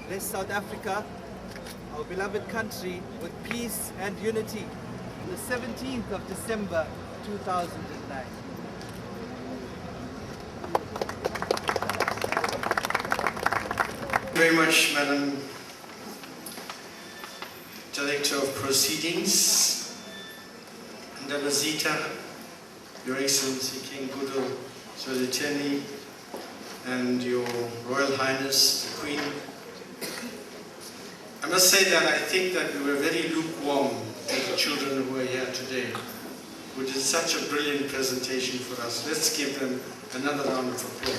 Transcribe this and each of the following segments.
Bless South Africa, our beloved country, with peace and unity. The 17th of December 2009. Very much, Madam Director of Proceedings, Ndabazita, Your Excellency King Goodwill Zwelithini, and Your Royal Highness the Queen. I must say that I think that we were very lukewarm to the children who are here today, who did such a brilliant presentation for us. Let's give them another round of applause.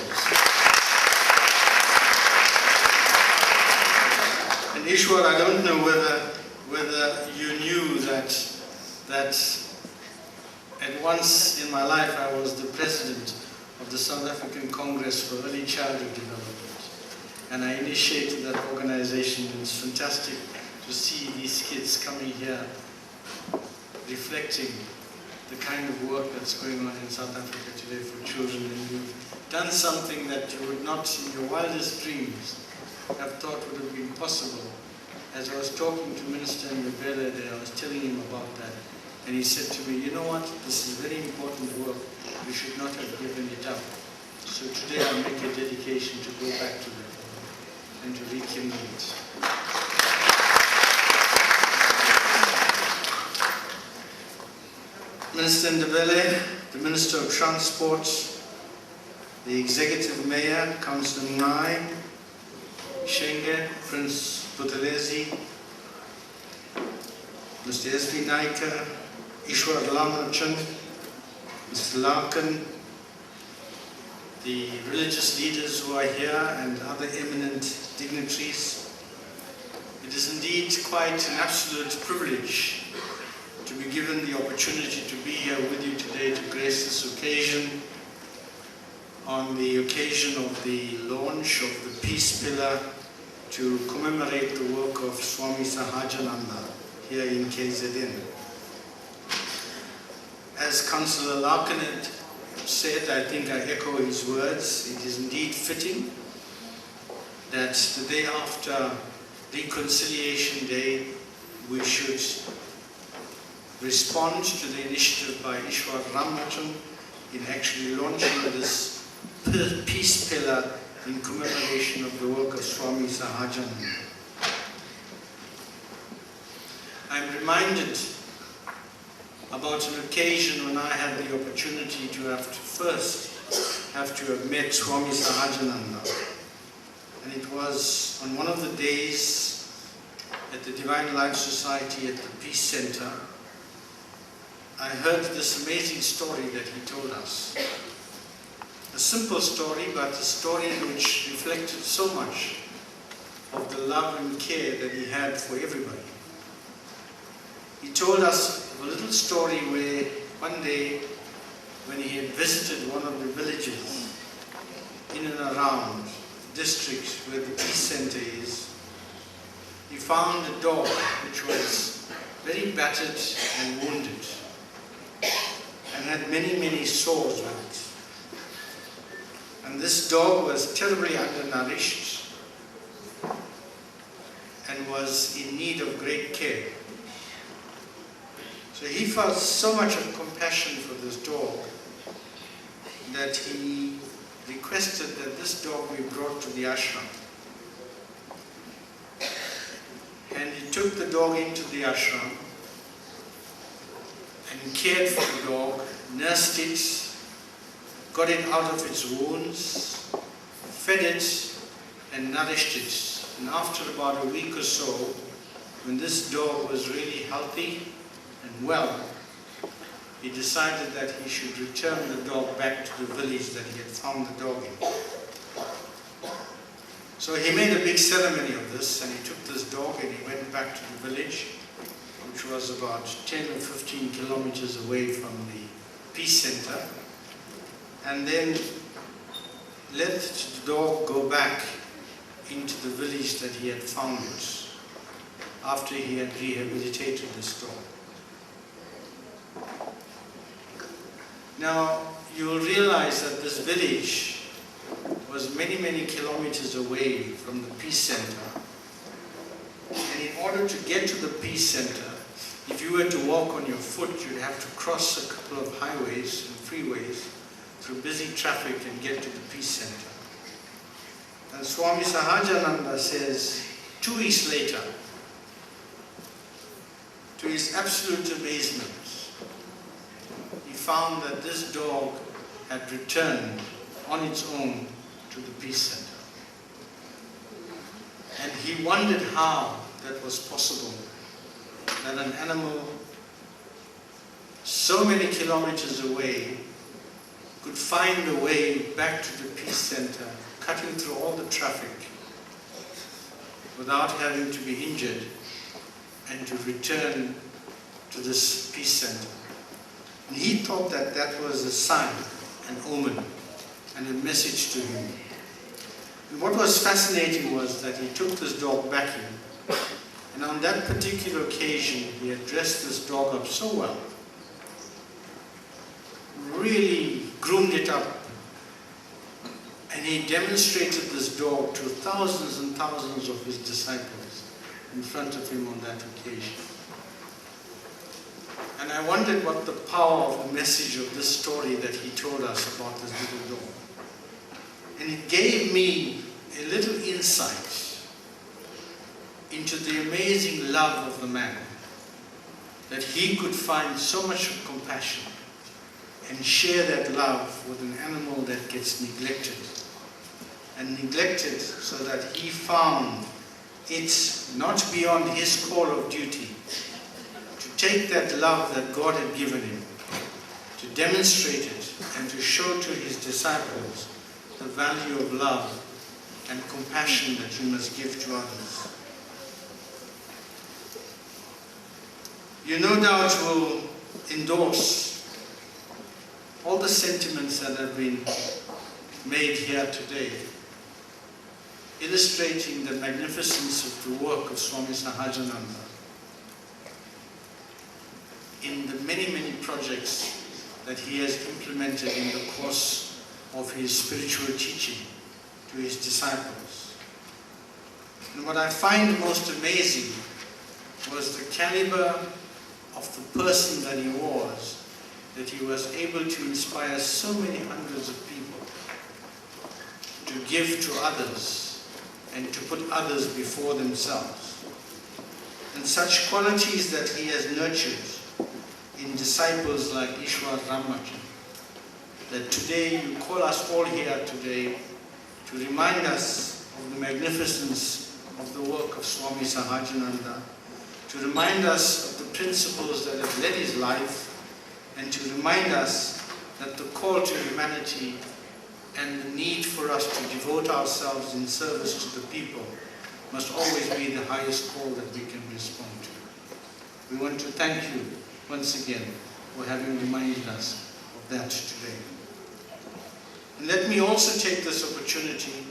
And Ishwar, I don't know whether you knew that at once in my life I was the president of the South African Congress for Early Childhood Development. And I initiated that organization, and it's fantastic to see these kids coming here reflecting the kind of work that's going on in South Africa today for children. And you've done something that you would not in your wildest dreams have thought would have been possible. As I was talking to Minister Ndebele there, I was telling him about that, and he said to me, you know what, this is very important work, we should not have given it up. So today I make a dedication to go back to that and to rekindle it. Minister Ndebele, the Minister of Transport, the Executive Mayor, Councillor Ngai, Shenge, Prince Buthelezi, Mr. S.V. Naika, Ishwar Ramlutchman, Mr. Larkin, the religious leaders who are here and other eminent dignitaries. It is indeed quite an absolute privilege to be given the opportunity to be here with you today to grace this occasion, on the occasion of the launch of the Peace Pillar to commemorate the work of Swami Sahajananda here in KZN. As Councillor Larkin had said, I think I echo his words, it is indeed fitting that the day after Reconciliation Day we should respond to the initiative by Ishwar Ramlutchman in actually launching this Peace Pillar in commemoration of the work of Swami Sahajananda. I am reminded about an occasion when I had the opportunity to have met Swami Sahajananda. And it was on one of the days at the Divine Life Society at the Peace Center. I heard this amazing story that he told us. A simple story, but a story which reflected so much of the love and care that he had for everybody. He told us a little story where one day when he had visited one of the villages in and around the district where the Peace Center is, he found a dog which was very battered and wounded and had many, many sores on it. And this dog was terribly undernourished and was in need of great care. So he felt so much of compassion for this dog that he requested that this dog be brought to the ashram. And he took the dog into the ashram and cared for the dog, nursed it, got it out of its wounds, fed it and nourished it. And after about a week or so, when this dog was really healthy and well, he decided that he should return the dog back to the village that he had found the dog in. So he made a big ceremony of this, and he took this dog and he went back to the village, which was about 10 or 15 kilometers away from the Peace Center, and then let the dog go back into the village that he had found it after he had rehabilitated this dog. Now, you will realize that this village was many, many kilometers away from the Peace Center. And in order to get to the Peace Center, if you were to walk on your foot, you'd have to cross a couple of highways and freeways through busy traffic and get to the Peace Center. And Swami Sahajananda says, 2 weeks later, to his absolute amazement, he found that this dog had returned on its own to the Peace Center. And he wondered how that was possible, that an animal so many kilometers away could find a way back to the Peace Center, cutting through all the traffic without having to be injured, and to return to this Peace Center. And he thought that that was a sign, an omen, and a message to him. And what was fascinating was that he took this dog back in, and on that particular occasion he had dressed this dog up so well, really groomed it up, and he demonstrated this dog to thousands and thousands of his disciples in front of him on that occasion. And I wondered what the power of the message of this story that he told us about this little dog. And it gave me a little insight into the amazing love of the man, that he could find so much compassion and share that love with an animal that gets neglected. And neglected so that he found it not beyond his call of duty to take that love that God had given him, to demonstrate it and to show to his disciples the value of love and compassion that you must give to others. You no doubt will endorse all the sentiments that have been made here today, illustrating the magnificence of the work of Swami Sahajananda in the many, many projects that he has implemented in the course of his spiritual teaching to his disciples. And what I find most amazing was the caliber of the person that he was able to inspire so many hundreds of people to give to others and to put others before themselves. And such qualities that he has nurtured in disciples like Ishwar Ramlutchman, that today you call us all here today to remind us of the magnificence of the work of Swami Sahajananda, to remind us of the principles that have led his life, and to remind us that the call to humanity and the need for us to devote ourselves in service to the people must always be the highest call that we can respond to. We want to thank you once again for having reminded us of that today. And let me also take this opportunity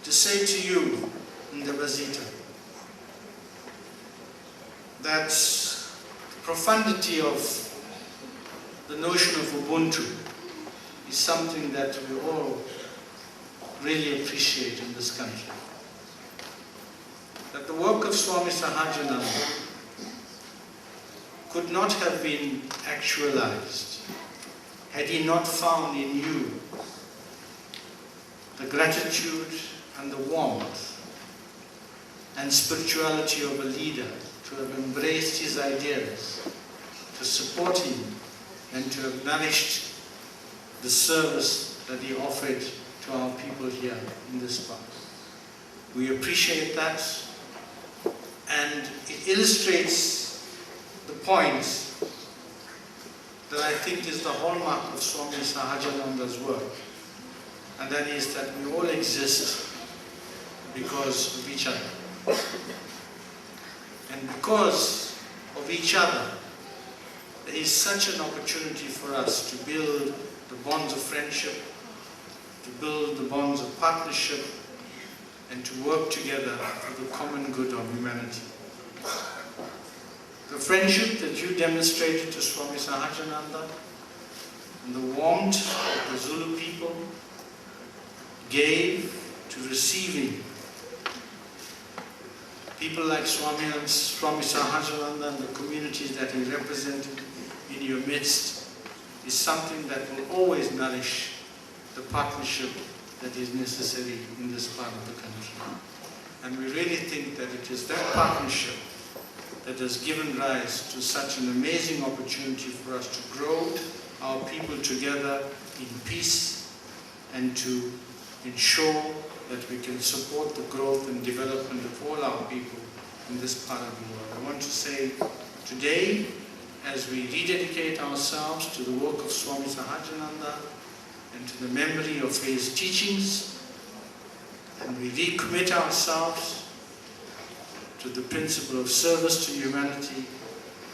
to say to you in the Vasita that the profundity of the notion of Ubuntu is something that we all really appreciate in this country. That the work of Swami Sahajananda could not have been actualized had he not found in you the gratitude and the warmth and spirituality of a leader, to have embraced his ideas, to support him, and to have nourished the service that he offered to our people here in this part. We appreciate that, and it illustrates the point that I think is the hallmark of Swami Sahajananda's work, and that is that we all exist because of each other. And because of each other, there is such an opportunity for us to build the bonds of friendship, to build the bonds of partnership, and to work together for the common good of humanity. The friendship that you demonstrated to Swami Sahajananda and the warmth that the Zulu people gave to receiving people like Swami Sahajananda and the communities that he represented in your midst is something that will always nourish the partnership that is necessary in this part of the country. And we really think that it is that partnership that has given rise to such an amazing opportunity for us to grow our people together in peace and to ensure that we can support the growth and development of all our people in this part of the world. I want to say today, as we rededicate ourselves to the work of Swami Sahajananda and to the memory of his teachings, and we recommit ourselves to the principle of service to humanity,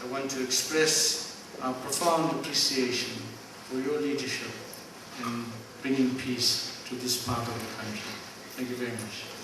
I want to express our profound appreciation for your leadership in bringing peace to this part of the country. Thank you very much.